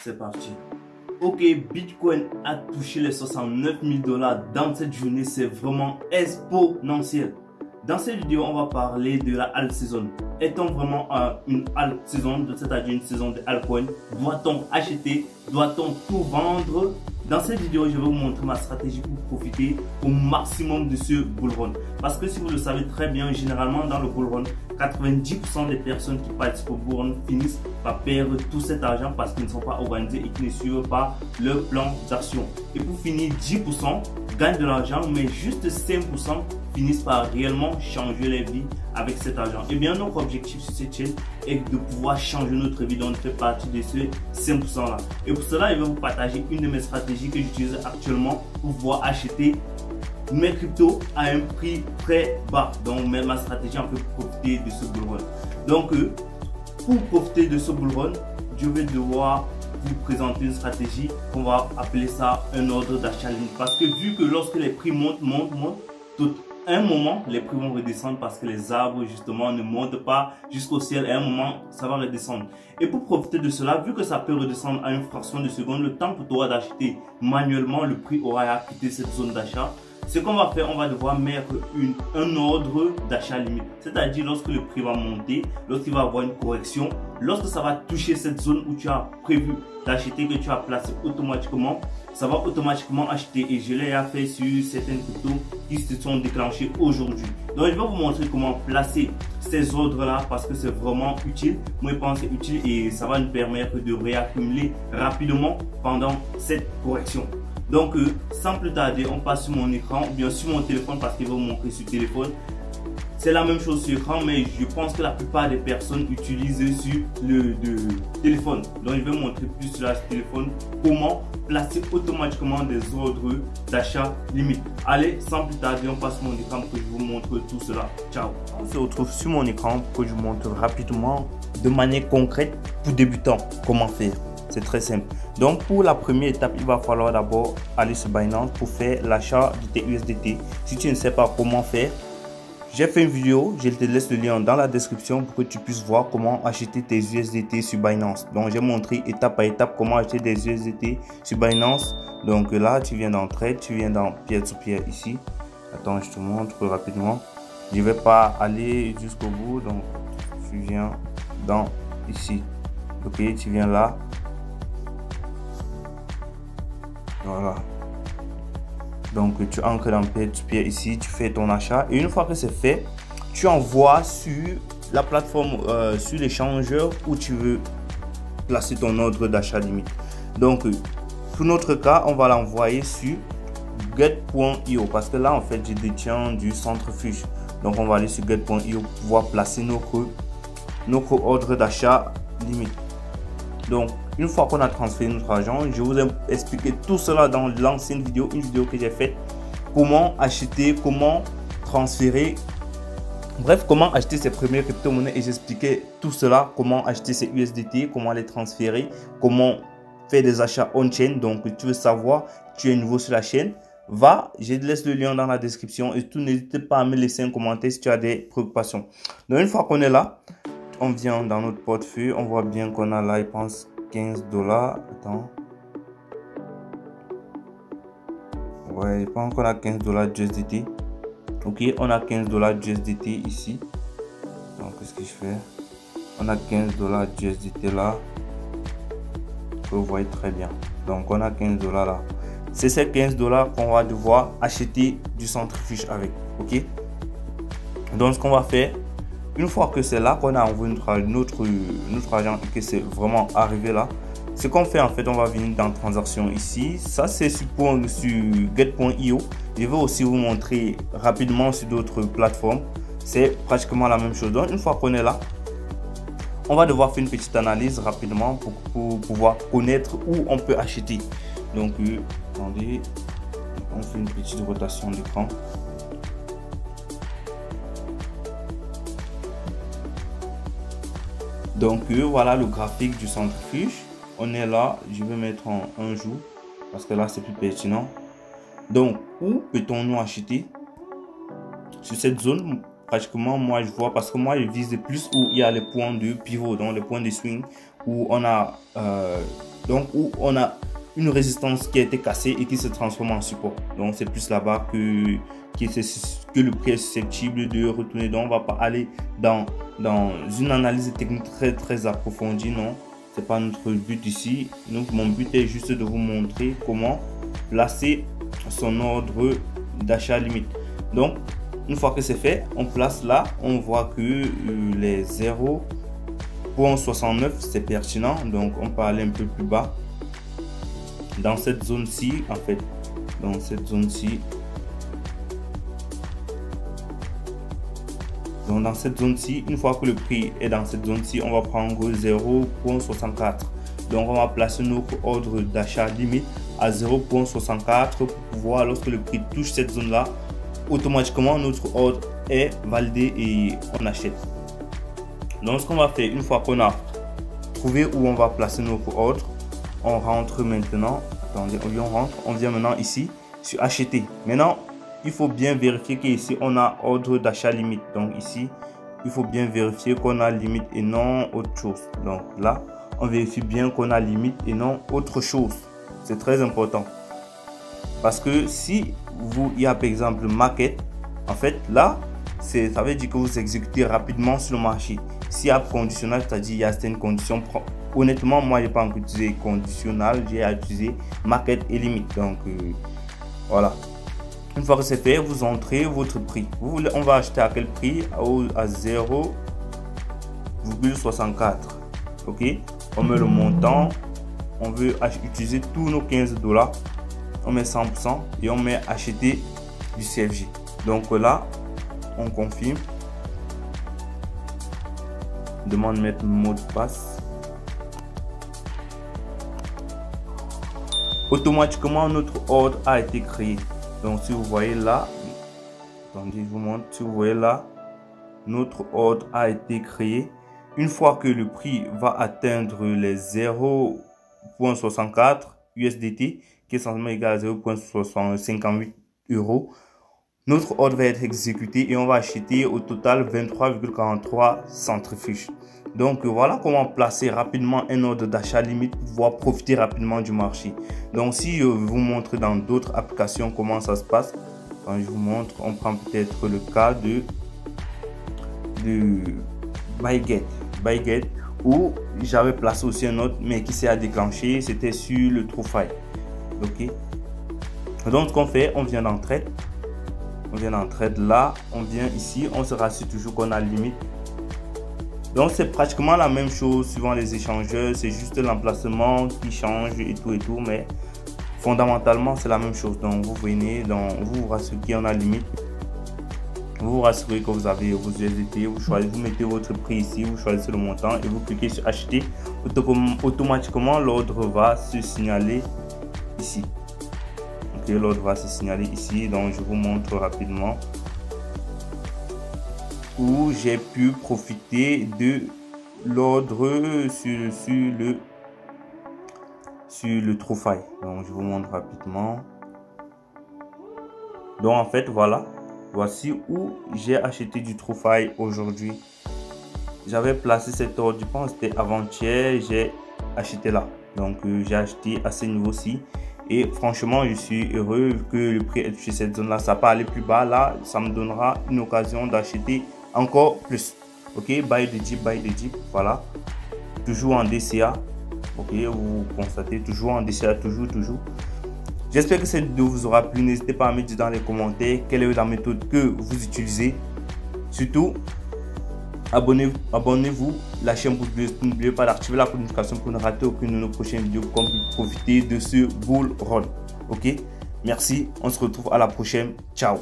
c'est parti. Ok, Bitcoin a touché les 69 000 $ dans cette journée, c'est vraiment exponentiel. Dans cette vidéo, on va parler de la alt season. Est-on vraiment une alt season, c'est-à-dire une saison de altcoin? Doit-on acheter? Doit-on tout vendre? Dans cette vidéo, je vais vous montrer ma stratégie pour profiter au maximum de ce bull run. Parce que si vous le savez très bien, généralement dans le bull run, 90% des personnes qui participent au bull run finissent par perdre tout cet argent parce qu'ils ne sont pas organisés et qu'ils ne suivent pas leur plan d'action. Et pour finir, 10% gagnent de l'argent, mais juste 5% finissent par réellement changer leur vie avec cet argent. Et bien, notre objectif sur cette chaîne est de pouvoir changer notre vie, donc faire partie de ces 5% là. Et pour cela, je vais vous partager une de mes stratégies que j'utilise actuellement pour pouvoir acheter mes cryptos à un prix très bas. Donc, ma stratégie en fait pour profiter de ce bull run. Donc, pour profiter de ce bull run, je vais devoir vous présenter une stratégie qu'on va appeler ça un ordre d'achat limite. Parce que vu que lorsque les prix montent, tout à un moment, les prix vont redescendre parce que les arbres, justement, ne montent pas jusqu'au ciel. À un moment, ça va redescendre. Et pour profiter de cela, vu que ça peut redescendre à une fraction de seconde, le temps pour toi d'acheter manuellement, le prix aura quitté cette zone d'achat. Ce qu'on va faire, on va devoir mettre un ordre d'achat limite. C'est-à-dire lorsque le prix va monter, lorsqu'il va avoir une correction, lorsque ça va toucher cette zone où tu as prévu d'acheter, que tu as placé automatiquement, ça va automatiquement acheter. Et je l'ai fait sur certaines cryptos qui se sont déclenchées aujourd'hui. Donc je vais vous montrer comment placer ces ordres-là parce que c'est vraiment utile. Moi je pense que c'est utile et ça va nous permettre de réaccumuler rapidement pendant cette correction. Donc, sans plus tarder, on passe sur mon écran ou bien sur mon téléphone parce qu'il va vous montrer sur téléphone. C'est la même chose sur l'écran, mais je pense que la plupart des personnes utilisent sur le téléphone. Donc, je vais vous montrer plus sur le téléphone comment placer automatiquement des ordres d'achat limite. Allez, sans plus tarder, on passe sur mon écran pour que je vous montre tout cela. Ciao. On se retrouve sur mon écran pour que je vous montre rapidement, de manière concrète, pour débutants, comment faire. C'est très simple. Donc pour la première étape, il va falloir d'abord aller sur Binance pour faire l'achat de tes USDT. Si tu ne sais pas comment faire, j'ai fait une vidéo, je te laisse le lien dans la description pour que tu puisses voir comment acheter tes USDT sur Binance. Donc j'ai montré étape par étape comment acheter des USDT sur Binance. Donc là, tu viens dans Trade, tu viens dans Peer-to-Peer ici. Attends, je te montre rapidement. Je ne vais pas aller jusqu'au bout, donc tu viens dans ici. Ok, tu viens là. Voilà. Donc tu entres dans Peer-to-Peer ici, tu fais ton achat et une fois que c'est fait, tu envoies sur la plateforme, sur l'échangeur où tu veux placer ton ordre d'achat limite. Donc pour notre cas, on va l'envoyer sur get.io parce que là en fait je détiens du centrifuge. Donc on va aller sur get.io pour pouvoir placer notre ordre d'achat limite. Donc une fois qu'on a transféré notre argent, je vous ai expliqué tout cela dans l'ancienne vidéo, une vidéo que j'ai faite, comment acheter, comment transférer, bref, comment acheter ses premières crypto-monnaies et j'expliquais tout cela, comment acheter ses USDT, comment les transférer, comment faire des achats on-chain. Donc tu veux savoir, tu es nouveau sur la chaîne, va, je te laisse le lien dans la description et tout, n'hésite pas à me laisser un commentaire si tu as des préoccupations. Donc une fois qu'on est là, on vient dans notre portefeuille, on voit bien qu'on a là, je pense, 15 $. Attends. Ouais, je pense qu'on a 15 $ d'USDT. Ok, on a 15 $ d'USDT ici. Donc, qu'est-ce que je fais? On a 15 $ d'USDT là. Vous voyez très bien. Donc, on a 15 $ là. C'est ces 15 $ qu'on va devoir acheter du centrifuge avec. Ok. Donc, ce qu'on va faire, une fois que c'est là qu'on a envoyé notre argent et que c'est vraiment arrivé là, ce qu'on fait en fait, on va venir dans transaction ici. Ça c'est sur get.io. Je vais aussi vous montrer rapidement sur d'autres plateformes. C'est pratiquement la même chose. Donc une fois qu'on est là, on va devoir faire une petite analyse rapidement pour pouvoir connaître où on peut acheter. Donc attendez, on fait une petite rotation d'écran. Donc voilà le graphique du centrifuge. On est là, je vais mettre en un jour parce que là c'est plus pertinent. Donc où peut-on nous acheter? Sur cette zone, pratiquement moi je vois, parce que moi je vise plus où il y a les points de pivot, donc les points de swing où on a Donc où on a une résistance qui a été cassée et qui se transforme en support. Donc c'est plus là-bas que le prix est susceptible de retourner. Donc on va pas aller dans une analyse technique très approfondie, non. C'est pas notre but ici. Donc mon but est juste de vous montrer comment placer son ordre d'achat limite. Donc une fois que c'est fait, on place là, on voit que les 0.69 c'est pertinent. Donc on peut aller un peu plus bas dans cette zone-ci, en fait, dans cette zone-ci. Donc dans cette zone-ci, une fois que le prix est dans cette zone-ci, on va prendre 0.64. Donc on va placer notre ordre d'achat limite à 0.64 pour pouvoir, lorsque le prix touche cette zone-là, automatiquement notre ordre est validé et on achète. Donc ce qu'on va faire, une fois qu'on a trouvé où on va placer notre ordre, on rentre maintenant. Attendez, on vient maintenant ici sur acheter. Maintenant, il faut bien vérifier qu'ici on a ordre d'achat limite. Donc ici, il faut bien vérifier qu'on a limite et non autre chose. Donc là, on vérifie bien qu'on a limite et non autre chose. C'est très important. Parce que si il y a par exemple market, en fait là, ça veut dire que vous exécutez rapidement sur le marché. S'il y a conditionnel, c'est-à-dire il y a certaines conditions. Honnêtement, moi, je n'ai pas encore utilisé conditionnel, j'ai utilisé market et limite. Donc, voilà. Une fois que c'est fait, vous entrez votre prix. On va acheter à quel prix? À 0,64. Ok. On met le montant. On veut utiliser tous nos 15 $. On met 100% et on met acheter du CFG. Donc là, on confirme. Demande de mettre mot de passe. Automatiquement notre ordre a été créé. Donc si vous voyez là, attendez, je vous montre. Si vous voyez là, notre ordre a été créé. Une fois que le prix va atteindre les 0.64 USDT, qui est censé égal à 0.58 €, notre ordre va être exécuté et on va acheter au total 23,43 centrifuges. Donc voilà comment placer rapidement un ordre d'achat limite pour pouvoir profiter rapidement du marché. Donc si je vous montre dans d'autres applications comment ça se passe, quand je vous montre, on prend peut-être le cas de BuyGet où j'avais placé aussi un autre mais qui s'est déclenché, c'était sur le TrueFi. Ok. Donc ce qu'on fait, on vient dans Trade. On vient dans Trade là, on vient ici, on se rassure toujours qu'on a limite. Donc c'est pratiquement la même chose suivant les échangeurs, c'est juste l'emplacement qui change et tout, mais fondamentalement c'est la même chose. Donc vous venez, vous vous rassurez qu'on a limite, vous vous rassurez que vous avez vos USDT, vous mettez votre prix ici, vous choisissez le montant et vous cliquez sur acheter. Automatiquement l'ordre va se signaler ici. Ok, l'ordre va se signaler ici, donc je vous montre rapidement où j'ai pu profiter de l'ordre sur le TrueFi. Donc je vous montre rapidement. Donc en fait voilà, voici où j'ai acheté du TrueFi aujourd'hui. J'avais placé cet ordre, je pense que c'était avant-hier, j'ai acheté là. Donc j'ai acheté à ce niveau-ci. Et franchement, je suis heureux que le prix est touché cette zone là. Ça peut aller plus bas là, ça me donnera une occasion d'acheter encore plus. Ok, buy the dip, voilà, toujours en DCA. Ok, vous constatez toujours en DCA, toujours. J'espère que cette vidéo vous aura plu. N'hésitez pas à me dire dans les commentaires quelle est la méthode que vous utilisez. Surtout, abonnez-vous, lâchez un pouce bleu, n'oubliez pas d'activer la notification pour ne rater aucune de nos prochaines vidéos, comme profiter de ce bull run. Ok, merci, on se retrouve à la prochaine. Ciao.